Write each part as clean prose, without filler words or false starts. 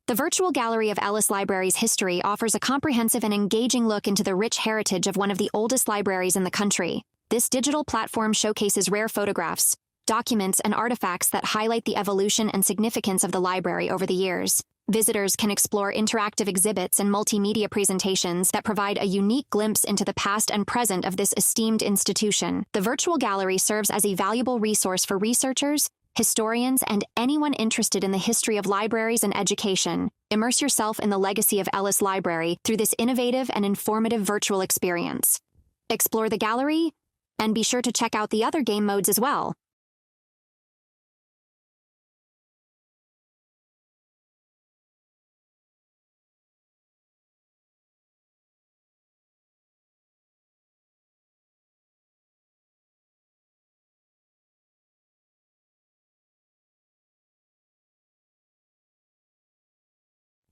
The virtual gallery of Ellis Library's history offers a comprehensive and engaging look into the rich heritage of one of the oldest libraries in the country. This digital platform showcases rare photographs, documents, and artifacts that highlight the evolution and significance of the library over the years. Visitors can explore interactive exhibits and multimedia presentations that provide a unique glimpse into the past and present of this esteemed institution. The virtual gallery serves as a valuable resource for researchers, historians, and anyone interested in the history of libraries and education. Immerse yourself in the legacy of Ellis Library through this innovative and informative virtual experience. Explore the gallery, and be sure to check out the other game modes as well.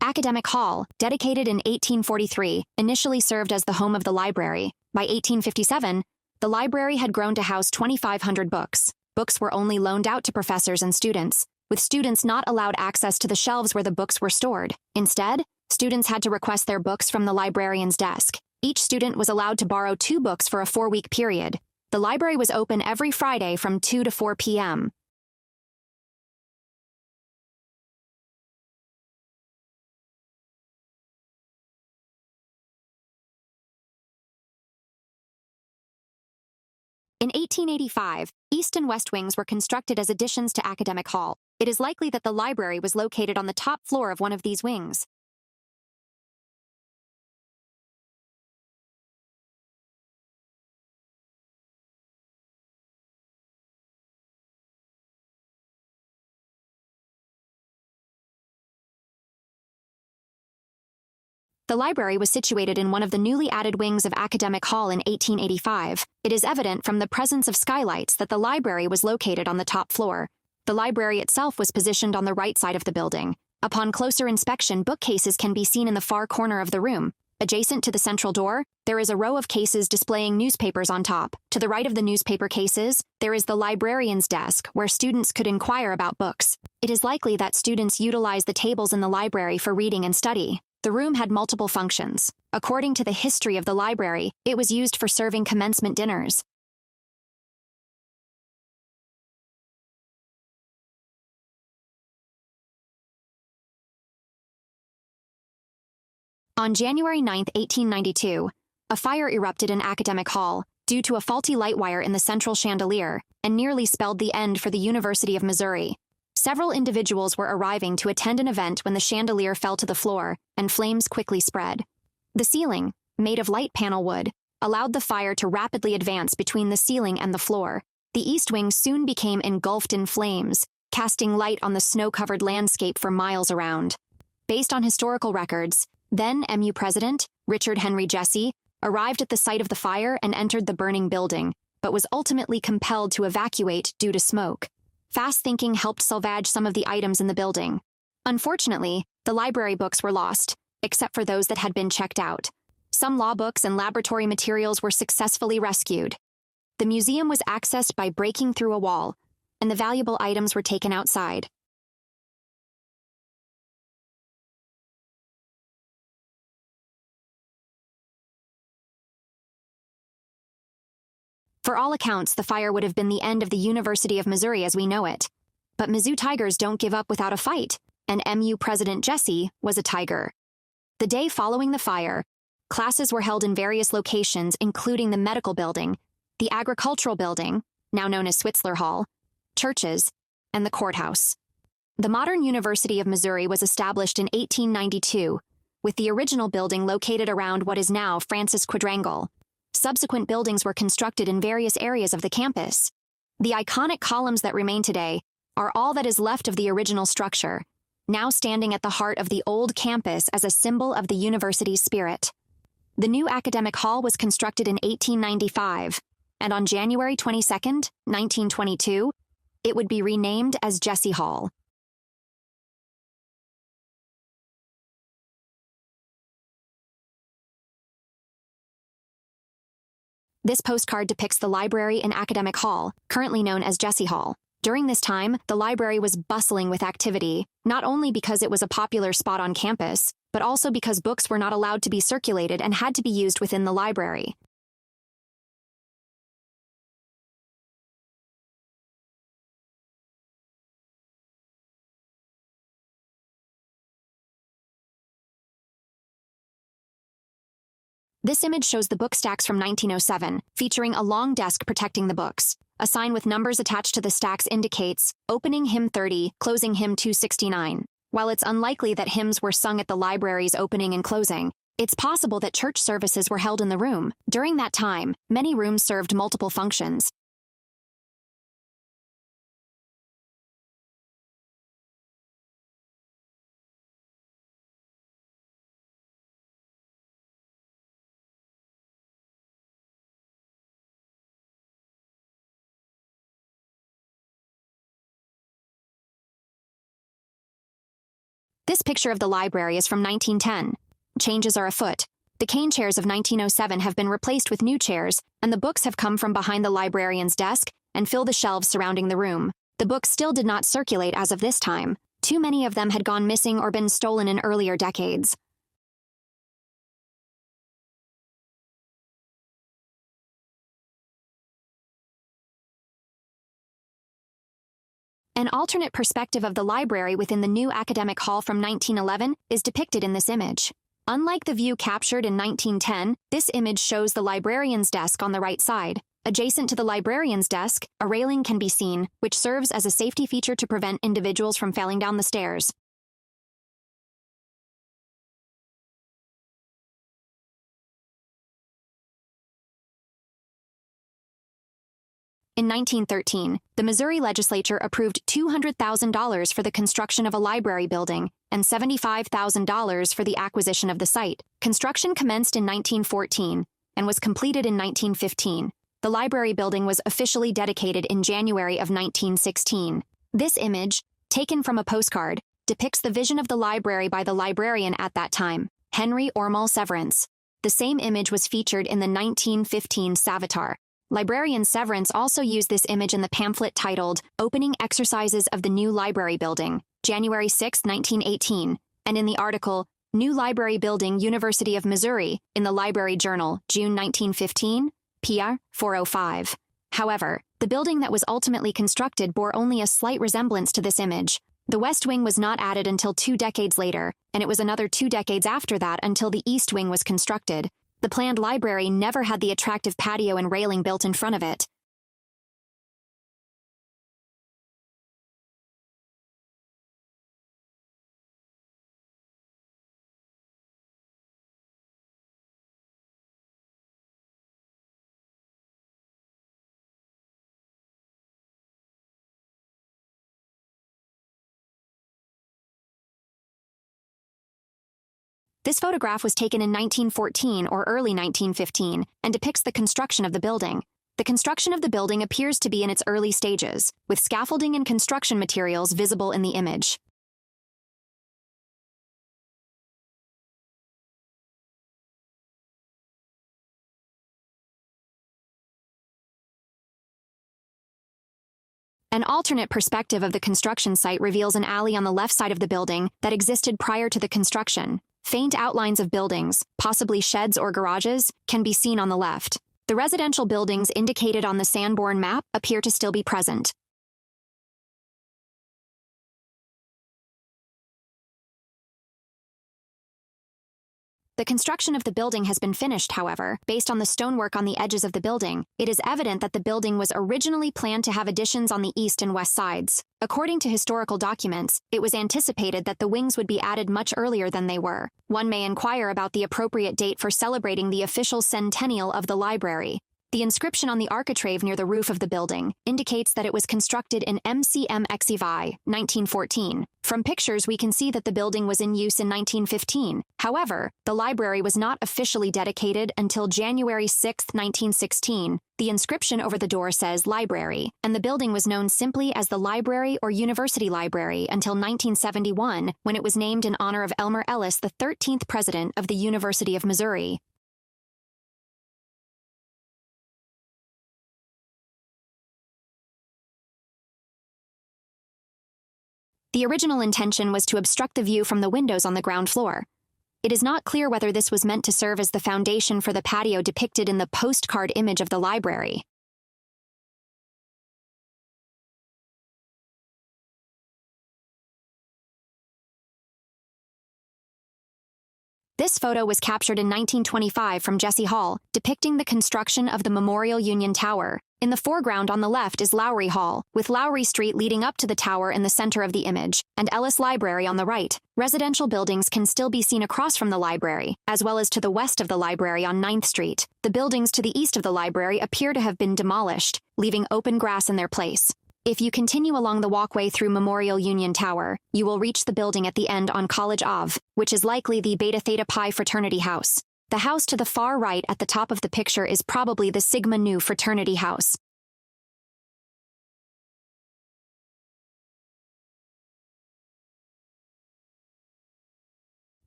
Academic Hall, dedicated in 1843, initially served as the home of the library. By 1857, the library had grown to house 2,500 books. Books were only loaned out to professors and students, with students not allowed access to the shelves where the books were stored. Instead, students had to request their books from the librarian's desk. Each student was allowed to borrow 2 books for a 4-week period. The library was open every Friday from 2 to 4 p.m. In 1885, east and west wings were constructed as additions to Academic Hall. It is likely that the library was located on the top floor of one of these wings. The library was situated in one of the newly added wings of Academic Hall in 1885. It is evident from the presence of skylights that the library was located on the top floor. The library itself was positioned on the right side of the building. Upon closer inspection, bookcases can be seen in the far corner of the room. Adjacent to the central door, there is a row of cases displaying newspapers on top. To the right of the newspaper cases, there is the librarian's desk, where students could inquire about books. It is likely that students utilize the tables in the library for reading and study. The room had multiple functions. According to the history of the library, it was used for serving commencement dinners. On January 9, 1892, a fire erupted in Academic Hall due to a faulty light wire in the central chandelier and nearly spelled the end for the University of Missouri. Several individuals were arriving to attend an event when the chandelier fell to the floor, and flames quickly spread. The ceiling, made of light panel wood, allowed the fire to rapidly advance between the ceiling and the floor. The east wing soon became engulfed in flames, casting light on the snow-covered landscape for miles around. Based on historical records, then MU President, Richard Henry Jesse, arrived at the site of the fire and entered the burning building, but was ultimately compelled to evacuate due to smoke. Fast thinking helped salvage some of the items in the building. Unfortunately, the library books were lost, except for those that had been checked out. Some law books and laboratory materials were successfully rescued. The museum was accessed by breaking through a wall, and the valuable items were taken outside. For all accounts, the fire would have been the end of the University of Missouri as we know it. But Mizzou Tigers don't give up without a fight, and MU President Jesse was a tiger. The day following the fire, classes were held in various locations, including the medical building, the agricultural building, now known as Switzler Hall, churches, and the courthouse. The modern University of Missouri was established in 1892, with the original building located around what is now Francis Quadrangle. Subsequent buildings were constructed in various areas of the campus. The iconic columns that remain today are all that is left of the original structure, now standing at the heart of the old campus as a symbol of the university's spirit. The new Academic Hall was constructed in 1895, and on January 22, 1922, it would be renamed as Jesse Hall. This postcard depicts the library in Academic Hall, currently known as Jesse Hall. During this time, the library was bustling with activity, not only because it was a popular spot on campus, but also because books were not allowed to be circulated and had to be used within the library. This image shows the book stacks from 1907, featuring a long desk protecting the books. A sign with numbers attached to the stacks indicates opening hymn 30, closing hymn 269. While it's unlikely that hymns were sung at the library's opening and closing, it's possible that church services were held in the room. During that time, many rooms served multiple functions. This picture of the library is from 1910. Changes are afoot. The cane chairs of 1907 have been replaced with new chairs, and the books have come from behind the librarian's desk and fill the shelves surrounding the room. The books still did not circulate as of this time. Too many of them had gone missing or been stolen in earlier decades. An alternate perspective of the library within the new academic hall from 1911 is depicted in this image. Unlike the view captured in 1910, this image shows the librarian's desk on the right side. Adjacent to the librarian's desk, a railing can be seen, which serves as a safety feature to prevent individuals from falling down the stairs. In 1913, the Missouri legislature approved $200,000 for the construction of a library building and $75,000 for the acquisition of the site. Construction commenced in 1914 and was completed in 1915. The library building was officially dedicated in January of 1916. This image, taken from a postcard, depicts the vision of the library by the librarian at that time, Henry Ormall Severance. The same image was featured in the 1915 Savitar. Librarian Severance also used this image in the pamphlet titled Opening Exercises of the New Library Building, January 6, 1918, and in the article New Library Building, University of Missouri, in the Library Journal, June 1915, PR 405. However, the building that was ultimately constructed bore only a slight resemblance to this image. The West Wing was not added until 2 decades later, and it was another 2 decades after that until the East Wing was constructed. The planned library never had the attractive patio and railing built in front of it. This photograph was taken in 1914 or early 1915 and depicts the construction of the building. The construction of the building appears to be in its early stages, with scaffolding and construction materials visible in the image. An alternate perspective of the construction site reveals an alley on the left side of the building that existed prior to the construction. Faint outlines of buildings, possibly sheds or garages, can be seen on the left. The residential buildings indicated on the Sanborn map appear to still be present. The construction of the building has been finished, however. Based on the stonework on the edges of the building, it is evident that the building was originally planned to have additions on the east and west sides. According to historical documents, it was anticipated that the wings would be added much earlier than they were. One may inquire about the appropriate date for celebrating the official centennial of the library. The inscription on the architrave near the roof of the building indicates that it was constructed in MCM Exivi, 1914. From pictures, we can see that the building was in use in 1915. However, the library was not officially dedicated until January 6, 1916. The inscription over the door says library, and the building was known simply as the Library or University Library until 1971, when it was named in honor of Elmer Ellis, the 13th president of the University of Missouri. The original intention was to obstruct the view from the windows on the ground floor. It is not clear whether this was meant to serve as the foundation for the patio depicted in the postcard image of the library. This photo was captured in 1925 from Jesse Hall, depicting the construction of the Memorial Union Tower. In the foreground on the left is Lowry Hall, with Lowry Street leading up to the tower in the center of the image, and Ellis Library on the right. Residential buildings can still be seen across from the library, as well as to the west of the library on 9th Street. The buildings to the east of the library appear to have been demolished, leaving open grass in their place. If you continue along the walkway through Memorial Union Tower, you will reach the building at the end on College Ave, which is likely the Beta Theta Pi fraternity house. The house to the far right at the top of the picture is probably the Sigma Nu fraternity house.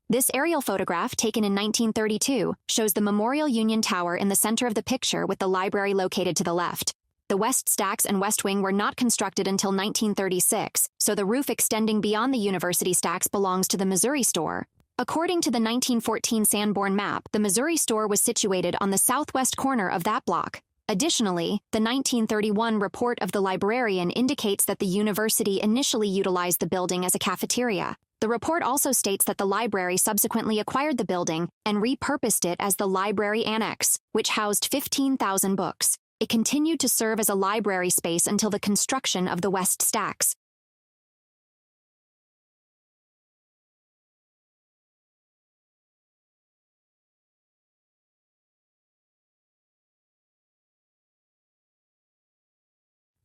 This aerial photograph, taken in 1932, shows the Memorial Union Tower in the center of the picture with the library located to the left. The west stacks and west wing were not constructed until 1936, so the roof extending beyond the university stacks belongs to the Missouri store. According to the 1914 Sanborn map, the Missouri store was situated on the southwest corner of that block. Additionally, the 1931 report of the librarian indicates that the university initially utilized the building as a cafeteria. The report also states that the library subsequently acquired the building and repurposed it as the library annex, which housed 15,000 books. It continued to serve as a library space until the construction of the West Stacks.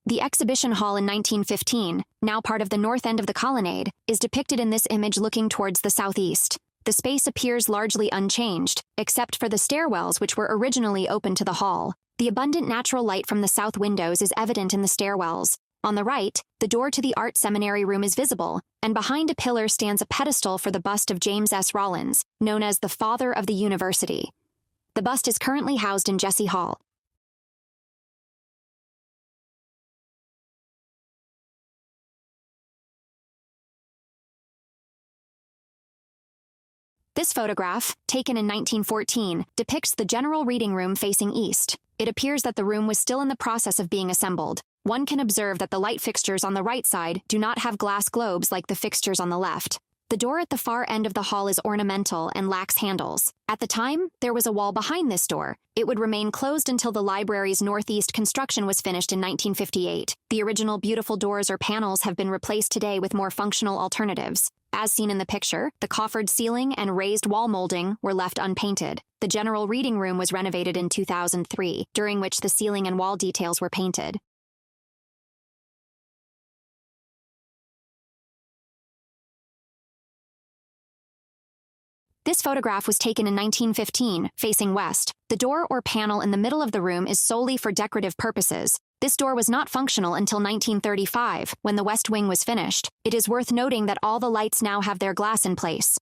The exhibition hall in 1915, now part of the north end of the colonnade, is depicted in this image looking towards the southeast. The space appears largely unchanged, except for the stairwells which were originally open to the hall. The abundant natural light from the south windows is evident in the stairwells. On the right, the door to the art seminary room is visible, and behind a pillar stands a pedestal for the bust of James S. Rollins, known as the Father of the University. The bust is currently housed in Jesse Hall. This photograph, taken in 1914, depicts the general reading room facing east. It appears that the room was still in the process of being assembled. One can observe that the light fixtures on the right side do not have glass globes like the fixtures on the left. The door at the far end of the hall is ornamental and lacks handles. At the time, there was a wall behind this door. It would remain closed until the library's northeast construction was finished in 1958. The original beautiful doors or panels have been replaced today with more functional alternatives. As seen in the picture, the coffered ceiling and raised wall molding were left unpainted. The general reading room was renovated in 2003, during which the ceiling and wall details were painted. This photograph was taken in 1915, facing west. The door or panel in the middle of the room is solely for decorative purposes. This door was not functional until 1935, when the west wing was finished. It is worth noting that all the lights now have their glass in place.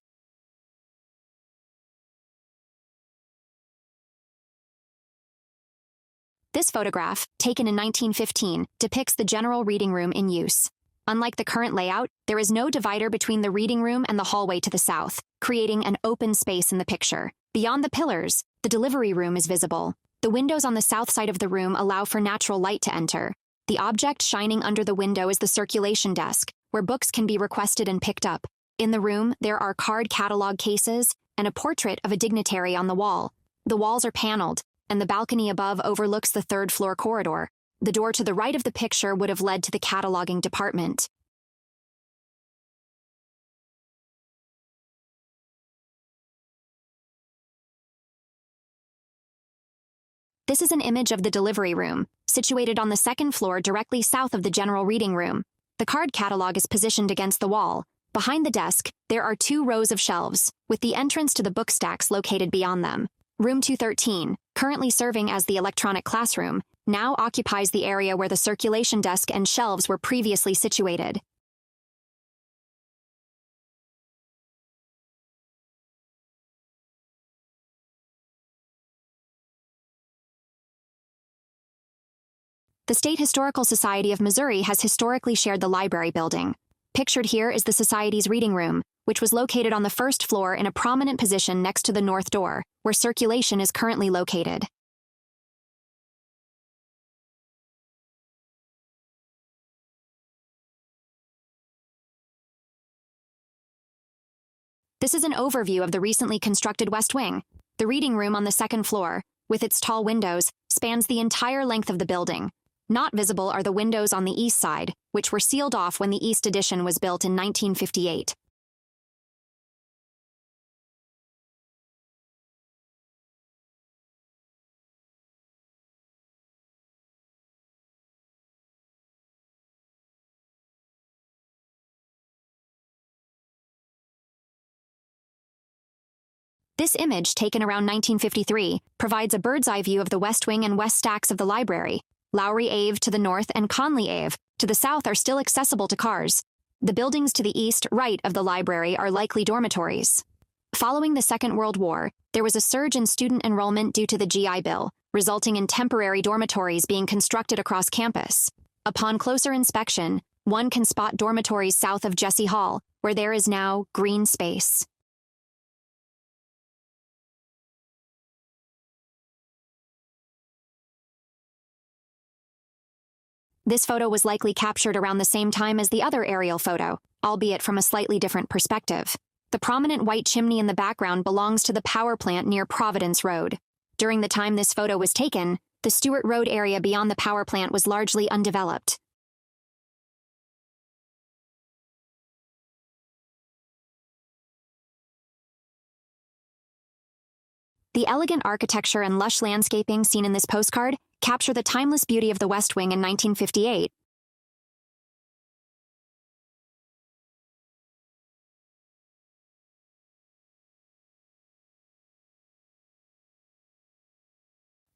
This photograph, taken in 1915, depicts the general reading room in use. Unlike the current layout, there is no divider between the reading room and the hallway to the south, creating an open space in the picture. Beyond the pillars, the delivery room is visible. The windows on the south side of the room allow for natural light to enter. The object shining under the window is the circulation desk, where books can be requested and picked up. In the room, there are card catalog cases and a portrait of a dignitary on the wall. The walls are paneled, and the balcony above overlooks the third-floor corridor. The door to the right of the picture would have led to the cataloging department. This is an image of the delivery room, situated on the second floor directly south of the general reading room. The card catalog is positioned against the wall. Behind the desk, there are 2 rows of shelves, with the entrance to the book stacks located beyond them. Room 213, currently serving as the electronic classroom, now occupies the area where the circulation desk and shelves were previously situated. The State Historical Society of Missouri has historically shared the library building. Pictured here is the Society's reading room, which was located on the first floor in a prominent position next to the north door, where circulation is currently located. This is an overview of the recently constructed West Wing. The reading room on the second floor, with its tall windows, spans the entire length of the building. Not visible are the windows on the east side, which were sealed off when the East Addition was built in 1958. This image, taken around 1953, provides a bird's-eye view of the West Wing and West Stacks of the library. Lowry Ave to the north and Conley Ave to the south are still accessible to cars. The buildings to the east, right of the library are likely dormitories. Following the Second World War, there was a surge in student enrollment due to the GI Bill, resulting in temporary dormitories being constructed across campus. Upon closer inspection, one can spot dormitories south of Jesse Hall, where there is now green space. This photo was likely captured around the same time as the other aerial photo, albeit from a slightly different perspective. The prominent white chimney in the background belongs to the power plant near Providence Road. During the time this photo was taken, the Stewart Road area beyond the power plant was largely undeveloped. The elegant architecture and lush landscaping seen in this postcard capture the timeless beauty of the West Wing in 1958.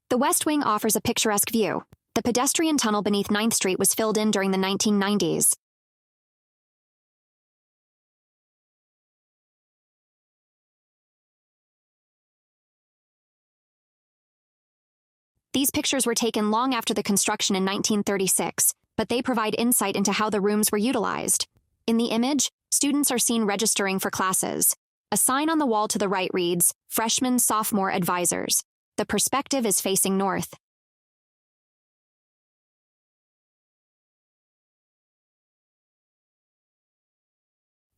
The West Wing offers a picturesque view. The pedestrian tunnel beneath 9th Street was filled in during the 1990s. These pictures were taken long after the construction in 1936, but they provide insight into how the rooms were utilized. In the image, students are seen registering for classes. A sign on the wall to the right reads, "Freshman, Sophomore Advisors." The perspective is facing north.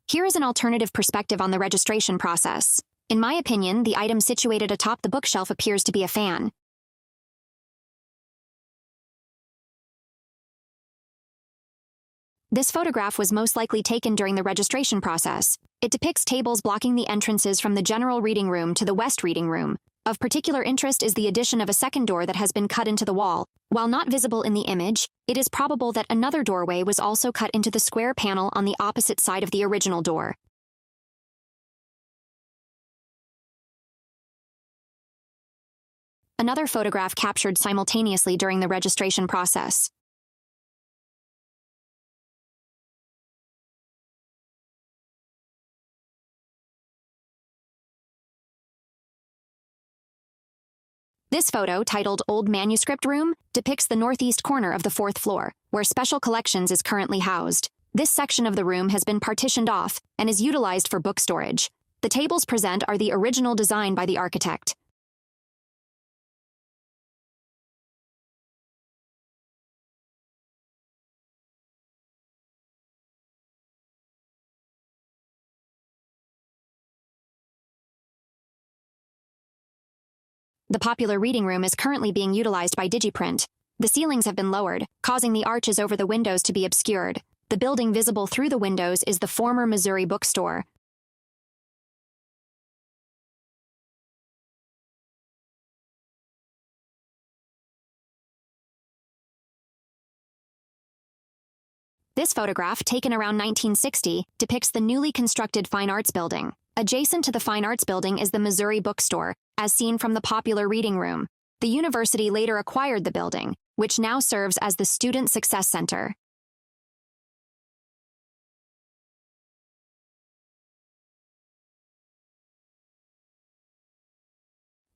Here is an alternative perspective on the registration process. In my opinion, the item situated atop the bookshelf appears to be a fan. This photograph was most likely taken during the registration process. It depicts tables blocking the entrances from the general reading room to the West Reading Room. Of particular interest is the addition of a second door that has been cut into the wall. While not visible in the image, it is probable that another doorway was also cut into the square panel on the opposite side of the original door. Another photograph captured simultaneously during the registration process. This photo, titled Old Manuscript Room, depicts the northeast corner of the 4th floor, where Special Collections is currently housed. This section of the room has been partitioned off and is utilized for book storage. The tables present are the original design by the architect. The popular reading room is currently being utilized by Digiprint. The ceilings have been lowered, causing the arches over the windows to be obscured. The building visible through the windows is the former Missouri bookstore. This photograph, taken around 1960, depicts the newly constructed Fine Arts Building. Adjacent to the Fine Arts Building is the Missouri bookstore, as seen from the popular reading room. The university later acquired the building, which now serves as the Student Success Center.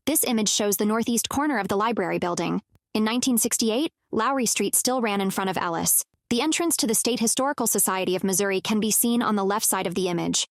This image shows the northeast corner of the library building. In 1968, Lowry Street still ran in front of Ellis. The entrance to the State Historical Society of Missouri can be seen on the left side of the image.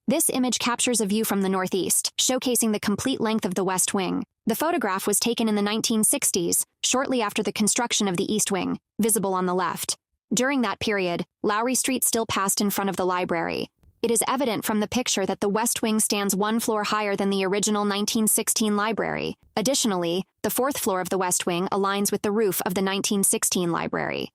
This image captures a view from the northeast, showcasing the complete length of the West Wing. The photograph was taken in the 1960s, shortly after the construction of the East Wing, visible on the left. During that period, Lowry Street still passed in front of the library. It is evident from the picture that the West Wing stands one floor higher than the original 1916 library. Additionally, the fourth floor of the West Wing aligns with the roof of the 1916 library.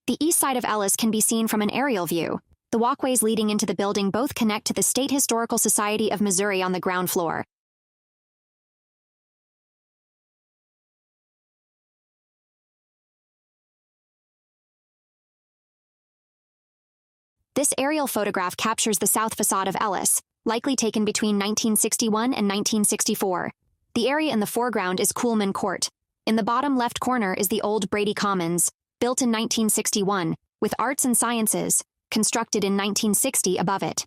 The east side of Ellis can be seen from an aerial view. The walkways leading into the building both connect to the State Historical Society of Missouri on the ground floor. This aerial photograph captures the south facade of Ellis, likely taken between 1961 and 1964. The area in the foreground is Coolman Court. In the bottom left corner is the old Brady Commons, built in 1961, with Arts and Sciences, constructed in 1960 above it.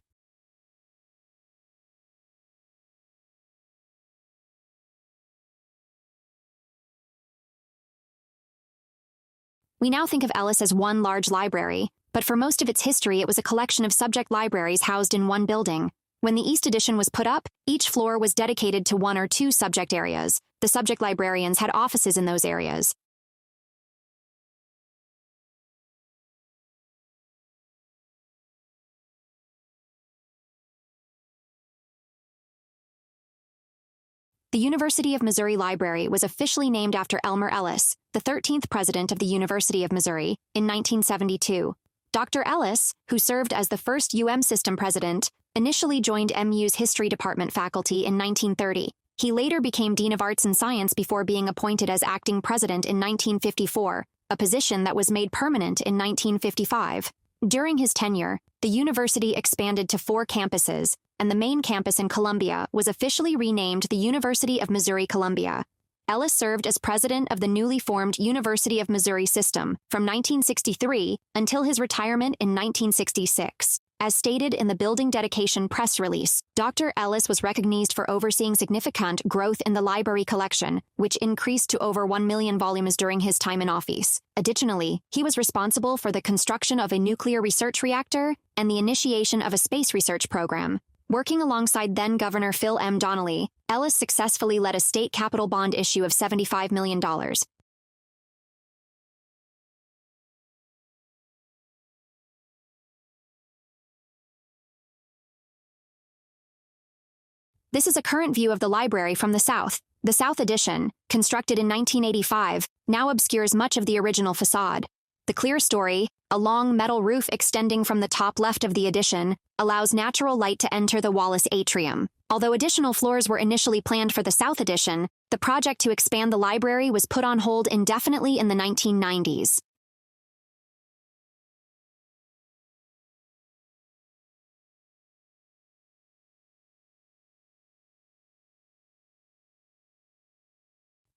We now think of Ellis as one large library, but for most of its history it was a collection of subject libraries housed in one building. When the East Addition was put up, each floor was dedicated to one or two subject areas. The subject librarians had offices in those areas. The University of Missouri Library was officially named after Elmer Ellis, the 13th president of the University of Missouri, in 1972. Dr. Ellis, who served as the first system president, initially joined MU's History Department faculty in 1930. He later became Dean of Arts and Science before being appointed as acting president in 1954, a position that was made permanent in 1955. During his tenure, the university expanded to 4 campuses, and the main campus in Columbia was officially renamed the University of Missouri-Columbia. Ellis served as president of the newly formed University of Missouri system from 1963 until his retirement in 1966. As stated in the building dedication press release, Dr. Ellis was recognized for overseeing significant growth in the library collection, which increased to over 1 million volumes during his time in office. Additionally, he was responsible for the construction of a nuclear research reactor and the initiation of a space research program. Working alongside then-Governor Phil M. Donnelly, Ellis successfully led a state capital bond issue of $75 million. This is a current view of the library from the south. The South Addition, constructed in 1985, now obscures much of the original facade. The clear story, a long metal roof extending from the top left of the addition, allows natural light to enter the Wallace atrium. Although additional floors were initially planned for the South Addition, the project to expand the library was put on hold indefinitely in the 1990s.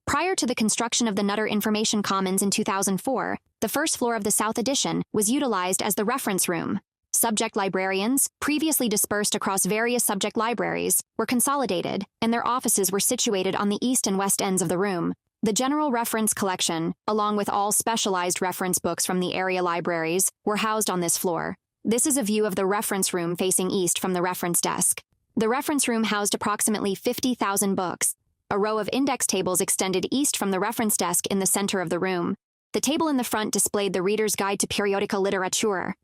Prior to the construction of the Nutter Information Commons in 2004, the first floor of the South Addition was utilized as the reference room. Subject librarians, previously dispersed across various subject libraries, were consolidated, and their offices were situated on the east and west ends of the room. The general reference collection, along with all specialized reference books from the area libraries, were housed on this floor. This is a view of the reference room facing east from the reference desk. The reference room housed approximately 50,000 books. A row of index tables extended east from the reference desk in the center of the room. The table in the front displayed the Reader's Guide to Periodical Literature.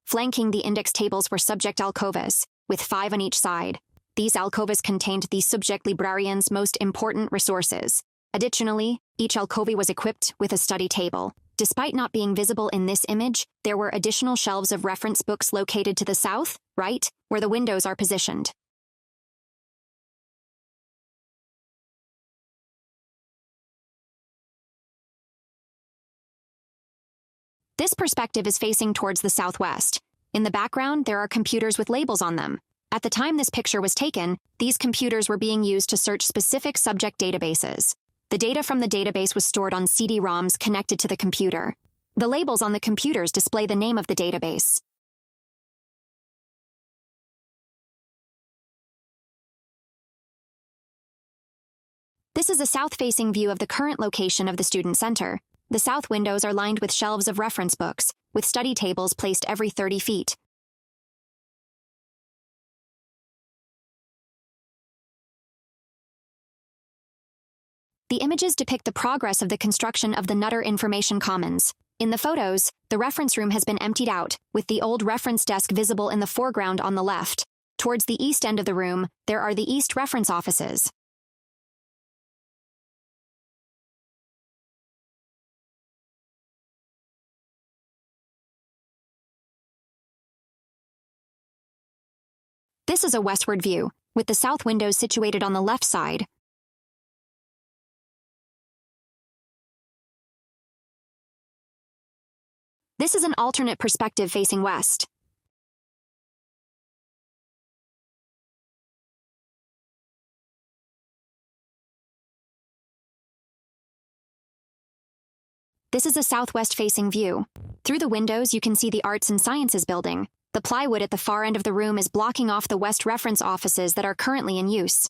Flanking the index tables were subject alcovas, with 5 on each side. These alcovas contained the subject librarian's most important resources. Additionally, each alcove was equipped with a study table. Despite not being visible in this image, there were additional shelves of reference books located to the south, right, where the windows are positioned. This perspective is facing towards the southwest. In the background, there are computers with labels on them. At the time this picture was taken, these computers were being used to search specific subject databases. The data from the database was stored on CD-ROMs connected to the computer. The labels on the computers display the name of the database. This is a south-facing view of the current location of the student center. The south windows are lined with shelves of reference books, with study tables placed every 30 feet. The images depict the progress of the construction of the Nutter Information Commons. In the photos, the reference room has been emptied out, with the old reference desk visible in the foreground on the left. Towards the east end of the room, there are the East Reference offices. This is a westward view, with the south windows situated on the left side. This is an alternate perspective facing west. This is a southwest-facing view. Through the windows, you can see the Arts and Sciences building. The plywood at the far end of the room is blocking off the West Reference offices that are currently in use.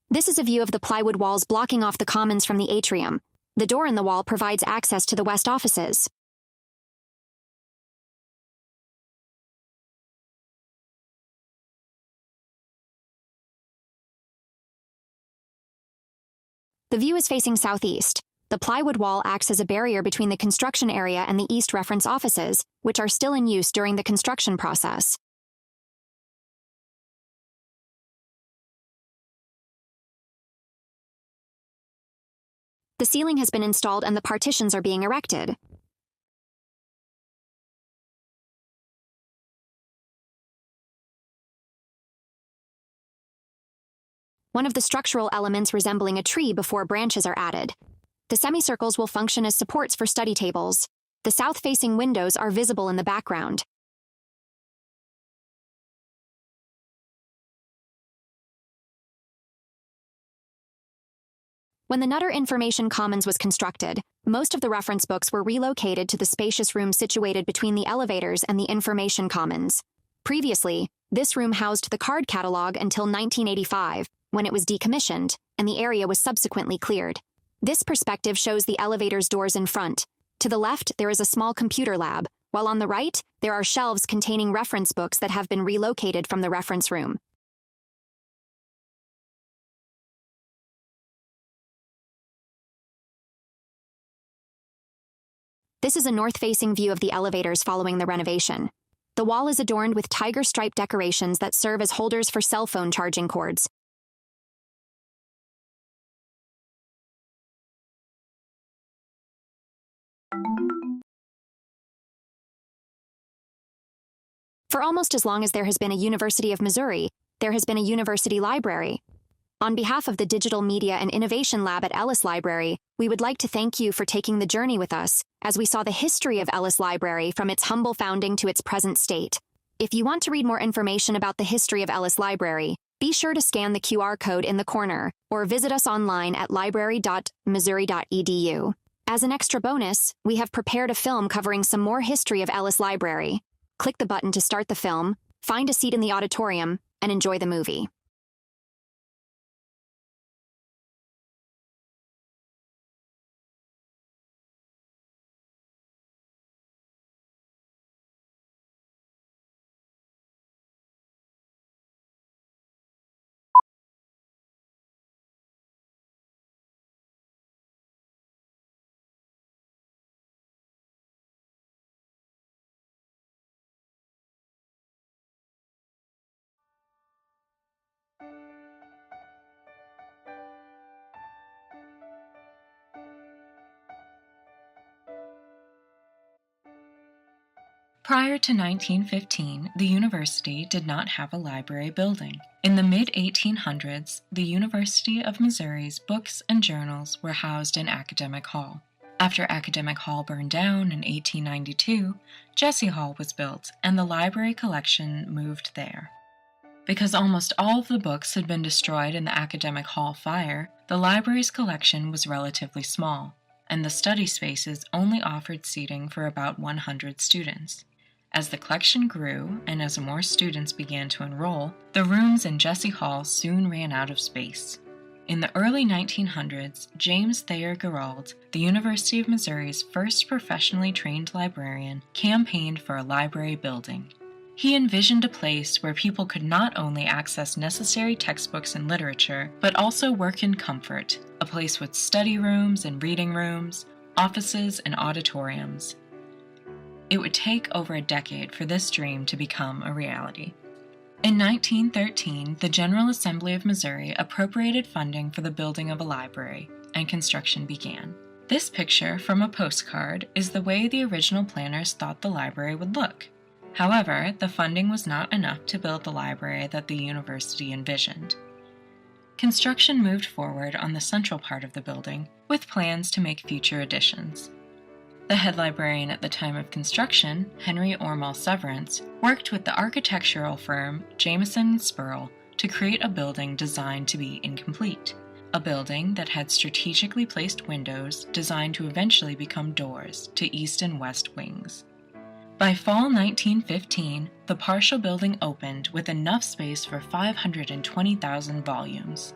This is a view of the plywood walls blocking off the commons from the atrium. The door in the wall provides access to the West offices. The view is facing southeast. The plywood wall acts as a barrier between the construction area and the East Reference offices, which are still in use during the construction process. The ceiling has been installed and the partitions are being erected. One of the structural elements resembling a tree before branches are added. The semicircles will function as supports for study tables. The south-facing windows are visible in the background. When the Nutter Information Commons was constructed, most of the reference books were relocated to the spacious room situated between the elevators and the Information Commons. Previously, this room housed the card catalog until 1985, when it was decommissioned, and the area was subsequently cleared. This perspective shows the elevator's doors in front. To the left, there is a small computer lab, while on the right, there are shelves containing reference books that have been relocated from the reference room. This is a north-facing view of the elevators following the renovation. The wall is adorned with tiger stripe decorations that serve as holders for cell phone charging cords. For almost as long as there has been a University of Missouri, there has been a University Library. On behalf of the Digital Media and Innovation Lab at Ellis Library, we would like to thank you for taking the journey with us as we saw the history of Ellis Library from its humble founding to its present state. If you want to read more information about the history of Ellis Library, be sure to scan the QR code in the corner or visit us online at library.missouri.edu. As an extra bonus, we have prepared a film covering some more history of Ellis Library. Click the button to start the film, find a seat in the auditorium, and enjoy the movie. Prior to 1915, the university did not have a library building. In the mid-1800s, the University of Missouri's books and journals were housed in Academic Hall. After Academic Hall burned down in 1892, Jesse Hall was built and the library collection moved there. Because almost all of the books had been destroyed in the academic hall fire, the library's collection was relatively small, and the study spaces only offered seating for about 100 students. As the collection grew and as more students began to enroll, the rooms in Jesse Hall soon ran out of space. In the early 1900s, James Thayer Gerald, the University of Missouri's first professionally trained librarian, campaigned for a library building. He envisioned a place where people could not only access necessary textbooks and literature, but also work in comfort, a place with study rooms and reading rooms, offices and auditoriums. It would take over a decade for this dream to become a reality. In 1913, the General Assembly of Missouri appropriated funding for the building of a library, and construction began. This picture from a postcard is the way the original planners thought the library would look. However, the funding was not enough to build the library that the university envisioned. Construction moved forward on the central part of the building, with plans to make future additions. The head librarian at the time of construction, Henry Ormall Severance, worked with the architectural firm Jameson & Spurl to create a building designed to be incomplete, a building that had strategically placed windows designed to eventually become doors to east and west wings. By fall 1915, the partial building opened with enough space for 520,000 volumes.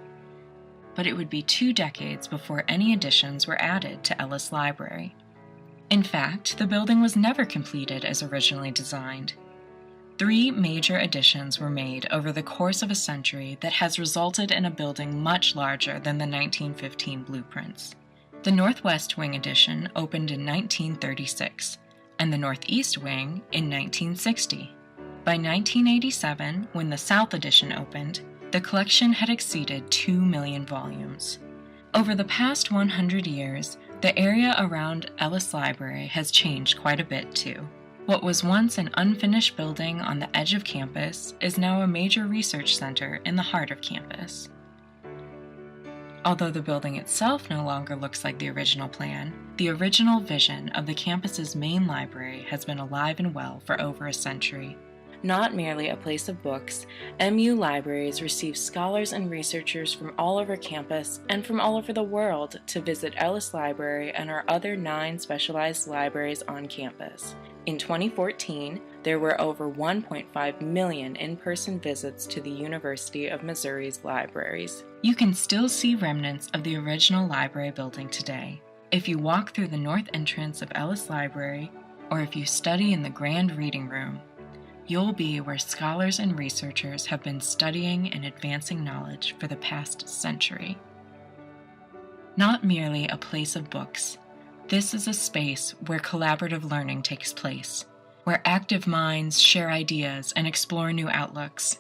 But it would be 2 decades before any additions were added to Ellis Library. In fact, the building was never completed as originally designed. 3 major additions were made over the course of a century that has resulted in a building much larger than the 1915 blueprints. The Northwest Wing addition opened in 1936, and the Northeast Wing in 1960. By 1987, when the South Addition opened, the collection had exceeded 2 million volumes. Over the past 100 years, the area around Ellis Library has changed quite a bit too. What was once an unfinished building on the edge of campus is now a major research center in the heart of campus. Although the building itself no longer looks like the original plan, the original vision of the campus's main library has been alive and well for over a century. Not merely a place of books, MU libraries receive scholars and researchers from all over campus and from all over the world to visit Ellis Library and our other 9 specialized libraries on campus. In 2014, there were over 1.5 million in-person visits to the University of Missouri's libraries. You can still see remnants of the original library building today. If you walk through the north entrance of Ellis Library, or if you study in the Grand Reading Room, you'll be where scholars and researchers have been studying and advancing knowledge for the past century. Not merely a place of books, this is a space where collaborative learning takes place, where active minds share ideas and explore new outlooks,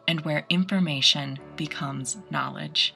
and where information becomes knowledge.